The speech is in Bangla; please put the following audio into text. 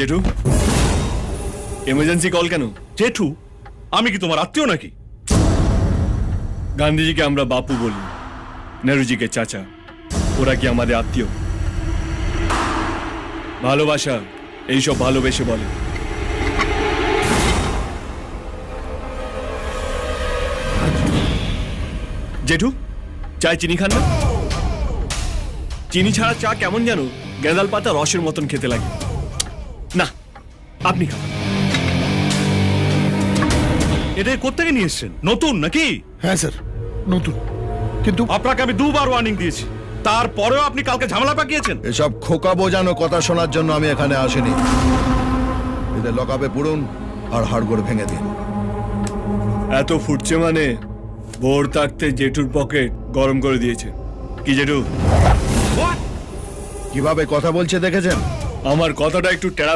জেঠু, এমার্জেন্সি কল কেন? জেঠু, আমি কি তোমার আত্মীয় নাকি? গান্ধীজিকে আমরা বাপু বলি, নেহরুজিকে চাচা। ওরা কি আমাদের আত্মীয়? ভালোবাসা এইসব ভালোবেসে বলে। জেঠু, চায় চিনি খান না? চিনি ছাড়া চা কেমন যেন গেঁদাল পাতা রসের মতন খেতে লাগে। না, আপনি খান। এটা কোত্থেকে নিয়ে এসছেন? নতুন নাকি? হ্যাঁ স্যার, নতুন। কিন্তু আপনাকে আমি দুবার ওয়ার্নিং দিয়েছি, তারপরেও আপনি কালকে ঝামেলা পাকিয়েছেন। এসব খোকা বোঝানো কথা শোনার জন্য আমি এখানে আসিনি। এদের লকআপে পুরুন আর হাড়গোড় ভেঙে দিন। এত ফুটছে মানে ভোর থাকতে জেঠুর পকেট গরম করে দিয়েছে। কি জেঠু, কিভাবে কথা বলছে দেখেছেন? আমার কথাটা একটু টেরা